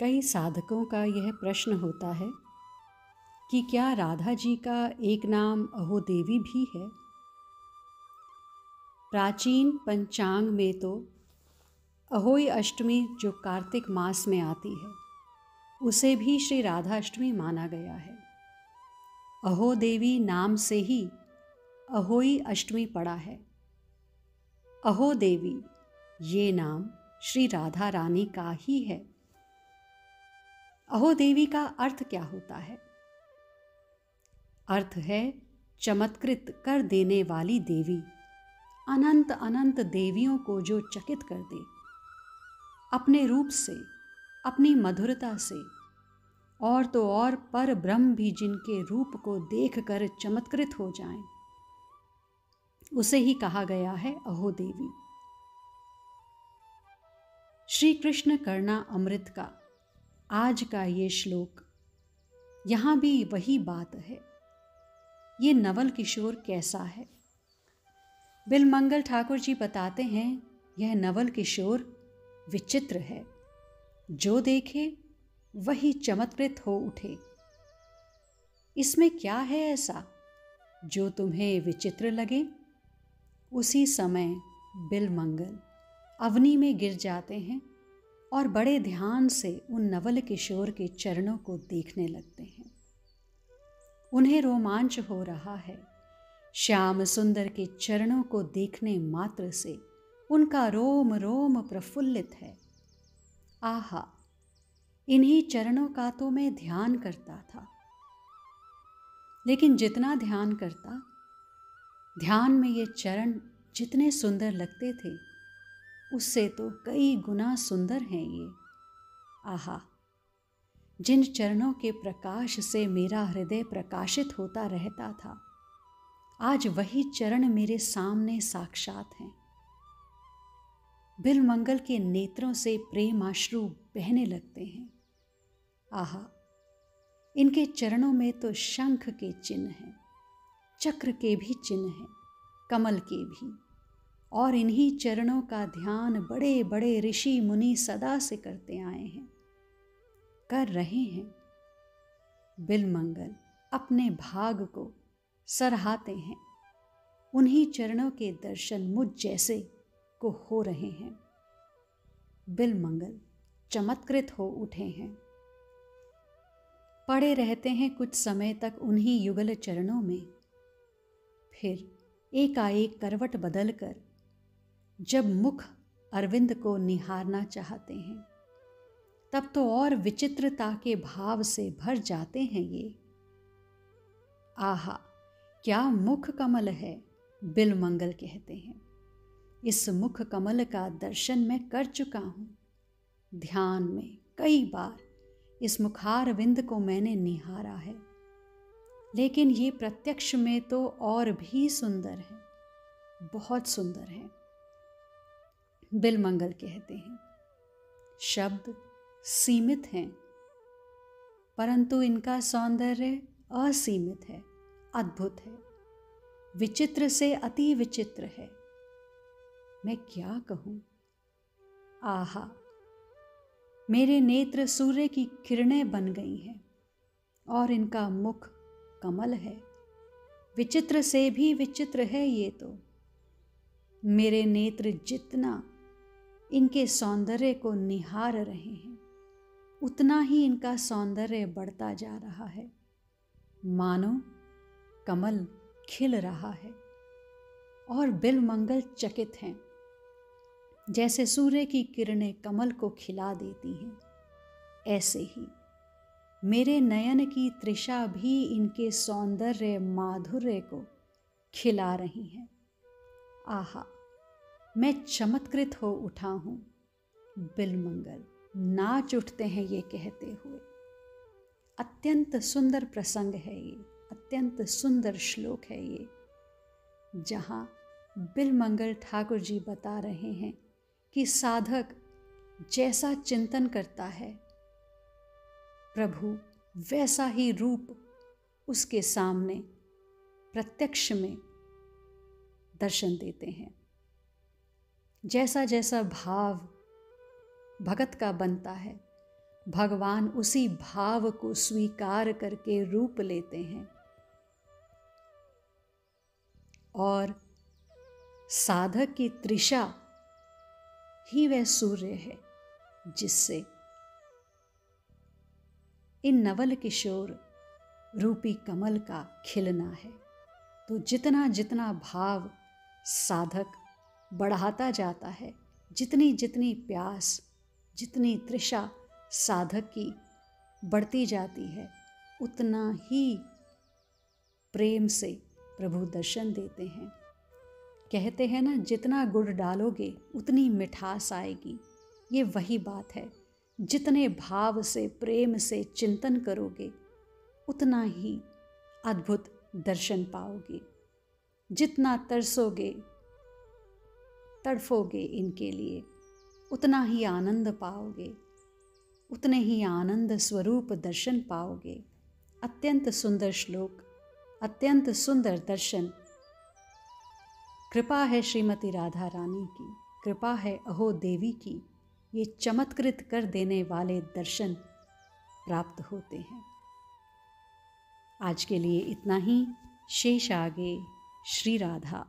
कई साधकों का यह प्रश्न होता है कि क्या राधा जी का एक नाम अहो देवी भी है। प्राचीन पंचांग में तो अहोई अष्टमी जो कार्तिक मास में आती है उसे भी श्री राधा अष्टमी माना गया है। अहो देवी नाम से ही अहोई अष्टमी पड़ा है। अहो देवी ये नाम श्री राधा रानी का ही है। अहो देवी का अर्थ क्या होता है? अर्थ है चमत्कृत कर देने वाली देवी, अनंत अनंत देवियों को जो चकित कर दे, अपने रूप से, अपनी मधुरता से, और तो और पर ब्रह्म भी जिनके रूप को देखकर चमत्कृत हो जाएं, उसे ही कहा गया है अहो देवी। श्री कृष्ण करुणा अमृत का आज का ये श्लोक, यहाँ भी वही बात है। ये नवल किशोर कैसा है? बिलमंगल ठाकुर जी बताते हैं यह नवल किशोर विचित्र है, जो देखे वही चमत्कृत हो उठे। इसमें क्या है ऐसा जो तुम्हें विचित्र लगे? उसी समय बिलमंगल अवनी में गिर जाते हैं और बड़े ध्यान से उन नवल किशोर के चरणों को देखने लगते हैं। उन्हें रोमांच हो रहा है। श्याम सुंदर के चरणों को देखने मात्र से उनका रोम रोम प्रफुल्लित है। आहा, इन्हीं चरणों का तो मैं ध्यान करता था। लेकिन जितना ध्यान करता, ध्यान में ये चरण जितने सुंदर लगते थे, उससे तो कई गुना सुंदर हैं ये। आहा, जिन चरणों के प्रकाश से मेरा हृदय प्रकाशित होता रहता था, आज वही चरण मेरे सामने साक्षात हैं। बिलमंगल के नेत्रों से प्रेमाश्रु बहने लगते हैं। आहा, इनके चरणों में तो शंख के चिन्ह हैं, चक्र के भी चिन्ह हैं, कमल के भी। और इन्हीं चरणों का ध्यान बड़े बड़े ऋषि मुनि सदा से करते आए हैं, कर रहे हैं। बिलमंगल अपने भाग को सराहते हैं। उन्हीं चरणों के दर्शन मुझ जैसे को हो रहे हैं। बिलमंगल चमत्कृत हो उठे हैं। पड़े रहते हैं कुछ समय तक उन्हीं युगल चरणों में। फिर एकाएक करवट बदलकर जब मुख अरविंद को निहारना चाहते हैं, तब तो और विचित्रता के भाव से भर जाते हैं ये। आहा, क्या मुख कमल है, बिलमंगल कहते हैं। इस मुख कमल का दर्शन मैं कर चुका हूँ। ध्यान में कई बार इस मुखारविंद को मैंने निहारा है, लेकिन ये प्रत्यक्ष में तो और भी सुंदर है, बहुत सुंदर है। बिलमंगल कहते हैं शब्द सीमित हैं, परंतु इनका सौंदर्य असीमित है, अद्भुत है, विचित्र से अति विचित्र है। मैं क्या कहूँ? आहा, मेरे नेत्र सूर्य की किरणें बन गई हैं और इनका मुख कमल है। विचित्र से भी विचित्र है ये तो। मेरे नेत्र जितना इनके सौंदर्य को निहार रहे हैं, उतना ही इनका सौंदर्य बढ़ता जा रहा है। मानो कमल खिल रहा है और बिलमंगल चकित हैं, जैसे सूर्य की किरणें कमल को खिला देती हैं। ऐसे ही मेरे नयन की तृषा भी इनके सौंदर्य माधुर्य को खिला रही है। आहा, मैं चमत्कृत हो उठा हूँ। बिलमंगल नाच उठते हैं ये कहते हुए। अत्यंत सुंदर प्रसंग है ये, अत्यंत सुंदर श्लोक है ये, जहाँ बिलमंगल ठाकुर जी बता रहे हैं कि साधक जैसा चिंतन करता है, प्रभु वैसा ही रूप उसके सामने प्रत्यक्ष में दर्शन देते हैं। जैसा जैसा भाव भगत का बनता है, भगवान उसी भाव को स्वीकार करके रूप लेते हैं और साधक की तृषा ही वह सूर्य है जिससे इन नवल किशोर रूपी कमल का खिलना है। तो जितना जितना भाव साधक बढ़ाता जाता है, जितनी जितनी प्यास, जितनी तृषा साधक की बढ़ती जाती है, उतना ही प्रेम से प्रभु दर्शन देते हैं। कहते हैं ना, जितना गुड़ डालोगे उतनी मिठास आएगी। ये वही बात है, जितने भाव से प्रेम से चिंतन करोगे उतना ही अद्भुत दर्शन पाओगे। जितना तरसोगे, तड़फोगे इनके लिए, उतना ही आनंद पाओगे, उतने ही आनंद स्वरूप दर्शन पाओगे। अत्यंत सुंदर श्लोक, अत्यंत सुंदर दर्शन। कृपा है श्रीमती राधा रानी की, कृपा है अहो देवी की, ये चमत्कृत कर देने वाले दर्शन प्राप्त होते हैं। आज के लिए इतना ही। शेष आगे। श्री राधा।